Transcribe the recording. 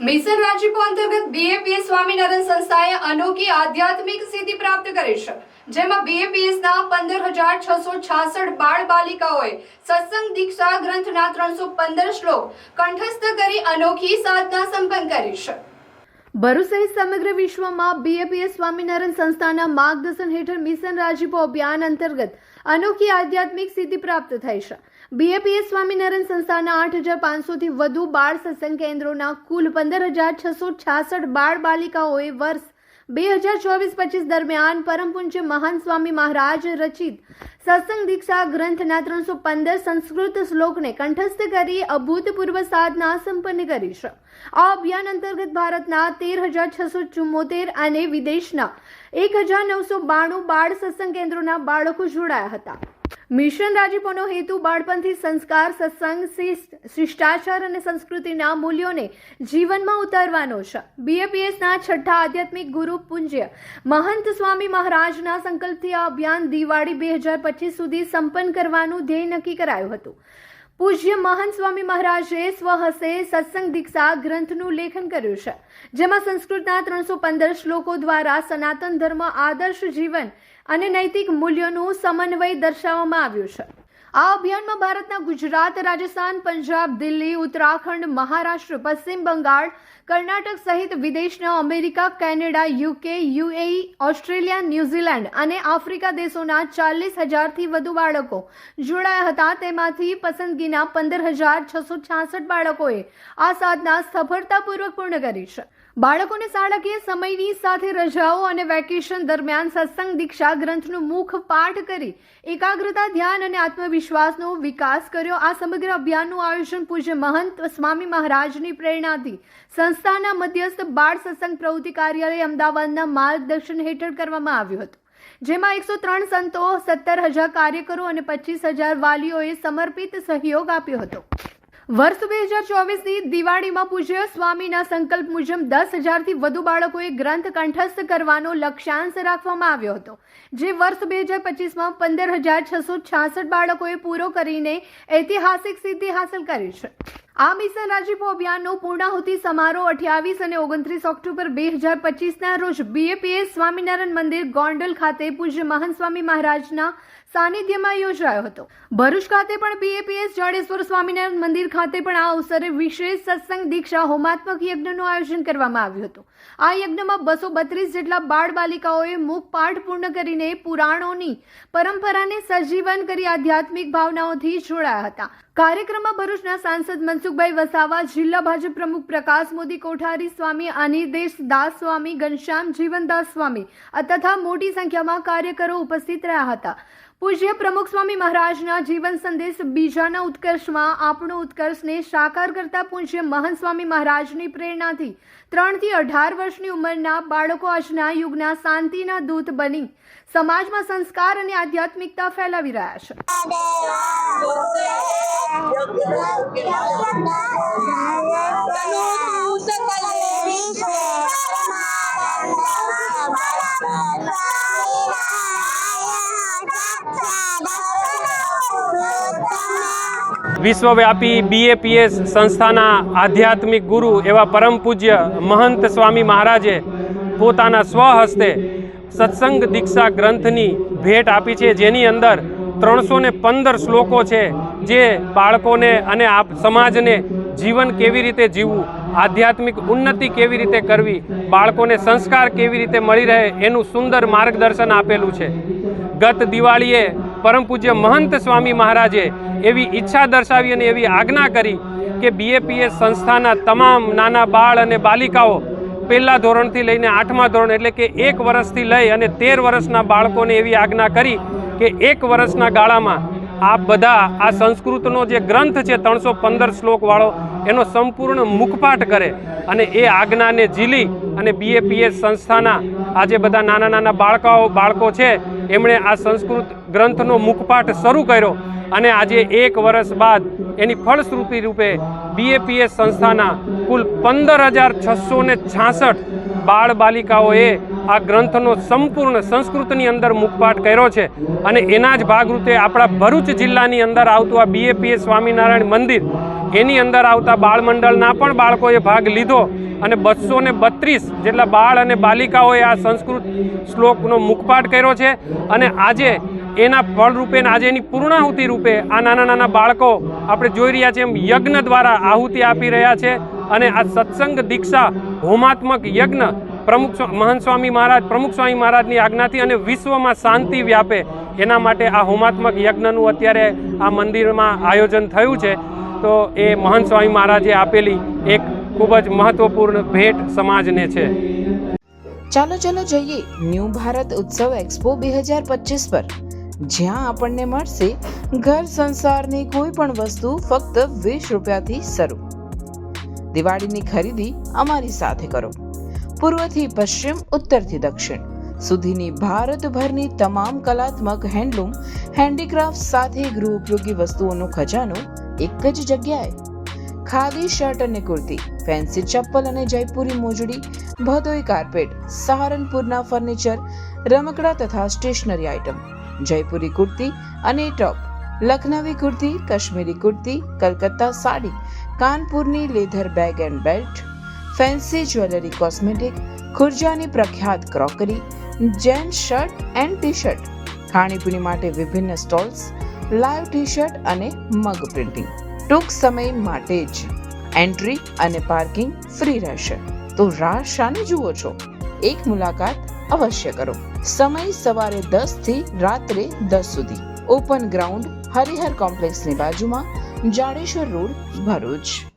Mission રાજીપો અંતર્ગત BAPS Swaminarayan સંસ્થાએ અનોખી આધ્યાત્મિક સિદ્ધિ પ્રાપ્ત કરી છે, જેમાં બીએપીએસના 15,666 બાળ બાલિકાઓએ સત્સંગ દીક્ષા ગ્રંથના 315 શ્લોક કંઠસ્થ કરી અનોખી સાધના સંપન્ન કરી છે। ભરૂચ સહિત સમગ્ર વિશ્વમાં બીએપીએસ સ્વામિનારાયણ સંસ્થાના માર્ગદર્શન હેઠળ મિશન રાજીપો અભિયાન અંતર્ગત અનોખી આધ્યાત્મિક સિદ્ધિ પ્રાપ્ત થઈ છે। બીએપીએસ સ્વામિનારાયણ સંસ્થાના 8,500થી વધુ બાળ સત્સંગ કેન્દ્રોના કુલ 15,666 બાળ બાલિકાઓએ વર્ષ 2024-25 દરમિયાન પરમ પૂજ્ય મહાન સ્વામી મહારાજ રચિત સત્સંગ દીક્ષા ગ્રંથના 315 સંસ્કૃત શ્લોકને કંઠસ્થ કરી અભૂતપૂર્વ સાધના સંપન્ન કરી છે। આ અભિયાન અંતર્ગત ભારતના 13,674 અને વિદેશના 1,992 બાળ સત્સંગ કેન્દ્રોના બાળકો જોડાયા હતા। મિશન રાજીપોનો હેતુ બાળપણથી સંસ્કાર, સત્સંગ, શિષ્ટાચાર અને સંસ્કૃતિના મૂલ્યોને જીવનમાં ઉતારવાનો છે। બીએપીએસના છઠ્ઠા આધ્યાત્મિક ગુરુ પૂજ્ય મહંત સ્વામી મહારાજના સંકલ્પથી આ અભિયાન દિવાળી 2025 સુધી સંપન્ન કરવાનું ધ્યેય નક્કી કરાયું હતું। પૂજ્ય મહંત સ્વામી મહારાજે સ્વહસ્તે સત્સંગ દીક્ષા ગ્રંથનું લેખન કર્યું છે, જેમાં સંસ્કૃતના 315 શ્લોકો દ્વારા સનાતન ધર્મ, આદર્શ જીવન અને નૈતિક મૂલ્યોનું સમન્વય દર્શાવવામાં આવ્યું છે। આ અભિયાનમાં ભારતના ગુજરાત, રાજસ્થાન, પંજાબ, દિલ્હી, ઉત્તરાખંડ, મહારાષ્ટ્ર, પશ્ચિમ બંગાળ, કર્ણાટક સહિત વિદેશના America, Canada, UK, UAE, Australia, New Zealand અને આફ્રિકા દેશોના 40,000થી વધુ બાળકો જોડાયા હતા। તેમાંથી પસંદગીના 15,666 બાળકોએ આ સાધના સફળતાપૂર્વક પૂર્ણ કરી છે। બાળકોને શાળાકીય સમયની સાથે રજાઓ અને વેકેશન દરમિયાન સત્સંગ દીક્ષા ગ્રંથનું મુખ પાઠ કરી એકાગ્રતા, ધ્યાન અને આત્મવિશ્વાસનો વિકાસ કર્યો। આ સમગ્ર અભિયાનનું આયોજન પૂજ્ય મહંત સ્વામી મહારાજની પ્રેરણાથી સંસ્થાના મધ્યસ્થ બાળ સત્સંગ પ્રવૃત્તિ કાર્યાલય અમદાવાદના માર્ગદર્શન હેઠળ કરવામાં આવ્યું હતું, જેમાં 103 સંતો, 17,000 કાર્યકરો અને 25,000 વાલીઓએ સમર્પિત સહયોગ આપ્યો હતો। વર્ષ 2024ની દિવાળીમાં પૂજ્ય સ્વામીના સંકલ્પ મુજબ 10,000થી વધુ બાળકોએ ગ્રંથ કંઠસ્થ કરવાનો લક્ષ્યાંક રાખવામાં આવ્યો હતો, જે વર્ષ 2025માં 15,666 બાળકોએ પૂરો કરીને ઐતિહાસિક સિદ્ધિ હાંસલ કરી છે। આ મિશન રાજીપો અભિયાનનો પૂર્ણાહુતિ સમારોહ 28 અને 29 ઓક્ટોબર 2025ના રોજ બીએપીએસ સ્વામિનારાયણ મંદિર ગોંડલ ખાતે પૂજ્ય મહંત સ્વામી મહારાજના સાનિધ્યમાં યોજાયો હતો। ભરૂચ ખાતે પણ બીએપીએસ જાડેશ્વર સ્વામિનારાયણ મંદિર ખાતે પણ આ અવસરે વિશેષ સત્સંગ દીક્ષા હોમાત્મક યજ્ઞનું આયોજન કરવામાં આવ્યું હતું। આ યજ્ઞમાં 232 જેટલા બાળ બાલિકાઓએ મુખ પાઠ પૂર્ણ કરીને પુરાણોની પરંપરાને સજીવન કરી આધ્યાત્મિક ભાવનાઓથી જોડાયા હતા। કાર્યક્રમમાં ભરૂચના સાંસદ મનસુખભાઈ વસાવા, જિલ્લા ભાજપ પ્રમુખ પ્રકાશ મોદી કોઠારી, સ્વામી અનિર્દેશ દાસ સ્વામી, ઘનશ્યામ જીવનદાસ સ્વામી તથા મોટી સંખ્યામાં કાર્યકરો ઉપસ્થિત રહ્યા હતા। પૂજ્ય પ્રમુખ સ્વામી મહારાજના જીવન સંદેશ બીજાના ઉત્કર્ષમાં આપણો ઉત્કર્ષને સાકાર કરતા પૂજ્ય મહંત સ્વામી મહારાજની પ્રેરણાથી 3 થી 18 વર્ષની ઉંમરના બાળકો આજના યુગના શાંતિના દૂત બની સમાજમાં સંસ્કાર અને આધ્યાત્મિકતા ફેલાવી રહ્યા છે। વિશ્વવ્યાપી બીએપીએસ સંસ્થાના આધ્યાત્મિક ગુરુ એવા પરમ પૂજ્ય મહંત સ્વામી મહારાજે પોતાના સ્વહસ્તે સત્સંગ દીક્ષા ગ્રંથની ભેટ આપી છે, જેની અંદર 315 શ્લોકો છે, જે બાળકોને અને સમાજને જીવન કેવી રીતે જીવવું, આધ્યાત્મિક ઉન્નતિ કેવી રીતે કરવી, બાળકોને સંસ્કાર કેવી રીતે મળી રહે એનું સુંદર માર્ગદર્શન આપેલું છે। ગત દિવાળીએ પરમ પૂજ્ય મહંત સ્વામી મહારાજે એવી ઈચ્છા દર્શાવી અને એવી આજ્ઞા કરી કે બીએપીએસ સંસ્થાના તમામ નાના બાળ અને બાલિકાઓ પહેલા ધોરણથી લઈને 8મા ધોરણ એટલે કે 1 વર્ષથી લઈ અને 13 વર્ષના બાળકોને એવી આજ્ઞા કરી કે 1 વર્ષના ગાળામાં આ બધા આ સંસ્કૃતનો જે ગ્રંથ છે 315 શ્લોકવાળો એનો સંપૂર્ણ મુખપાઠ કરે અને એ આજ્ઞાને ઝીલી અને બીએપીએસ સંસ્થાના આજે બધા નાના નાના બાળકો છે એમણે આ સંસ્કૃત ગ્રંથનો મુખપાઠ શરૂ કર્યો અને આજે 1 વર્ષ બાદ એની ફળશ્રુતિ રૂપે બીએપીએસ સંસ્થાના કુલ 15,666 બાળ બાલિકાઓએ આ ગ્રંથનો સંપૂર્ણ સંસ્કૃતની અંદર મુખપાઠ કર્યો છે અને એના જ ભાગરૂપે આપણા ભરૂચ જિલ્લાની અંદર આવતું આ બીએપીએસ સ્વામિનારાયણ મંદિર એની અંદર આવતા બાળમંડળના પણ બાળકોએ ભાગ લીધો અને 232 જેટલા બાળ અને બાલિકાઓએ આ સંસ્કૃત શ્લોકનો મુખપાઠ કર્યો છે. અને આજે એના ફળરૂપે આજે એની પૂર્ણાહુતિ રૂપે આ નાના નાના બાળકો આપણે જોઈ રહ્યા છીએ એમ યજ્ઞ દ્વારા આહુતિ આપી રહ્યા છે. અને આ સત્સંગ દીક્ષા હોમાત્મક યજ્ઞ પ્રમુખ મહંત સ્વામી મહારાજ પ્રમુખ સ્વામી મહારાજની આજ્ઞાથી અને વિશ્વમાં શાંતિ વ્યાપે એના માટે આ હોમાત્મક યજ્ઞનું અત્યારે આ મંદિરમાં આયોજન થયું છે. તો એ મહંત સ્વામી મહારાજે આપેલી એક ખૂબ જ મહત્વપૂર્ણ ભેટ સમાજને છે. ચાલો જઈએ ન્યૂ ભારત ઉત્સવ એક્સપો 2025 પર, જ્યાં આપણને મળશે ઘર સંસારની કોઈ પણ વસ્તુ ફક્ત 20 રૂપિયાથી શરૂ. દિવાળીની ખરીદી અમારી સાથે કરો. પૂર્વથી પશ્ચિમ, ઉત્તરથી દક્ષિણ સુધીની ભારતભરની તમામ કલાત્મક હેન્ડલૂમ હેન્ડીક્રાફ્ટ સાથે ગૃહ ઉપયોગી વસ્તુઓનો ખજાનો એક જ જગ્યાએ. ખાદી શર્ટ અને કુર્તી, ફેન્સી ચપ્પલ અને જયપુરી મોજડી, ભદોઈ કાર્પેટ, સહારનપુરના ફર્નિચર, રમકડા તથા સ્ટેશનરી આઇટમ, જયપુરી કુર્તી અને ટોપ, લખનવી કુર્તી, કાશ્મીરી કુર્તી, કલકત્તા સાડી, કાનપુરની leather bag and belt, fancy jewellery, cosmetic, ખુરજાની પ્રખ્યાત crockery, gents shirt and T shirt, ખાણીપીણી માટે વિભિન્ન સ્ટોલ્સ, લાઈવ ટી શર્ટ અને મગ પ્રિન્ટિંગ. ટૂંક સમય માટે જ એન્ટ્રી અને પાર્કિંગ ફ્રી રહેશે. તો રાહ શાને જુઓ છો? એક મુલાકાત અવશ્ય કરો. સમય સવારે 10 થી રાત્રે 10 સુધી. ઓપન ગ્રાઉન્ડ, હરિહર કોમ્પ્લેક્સની બાજુમાં, જાડેશ્વર રોડ, ભરૂચ.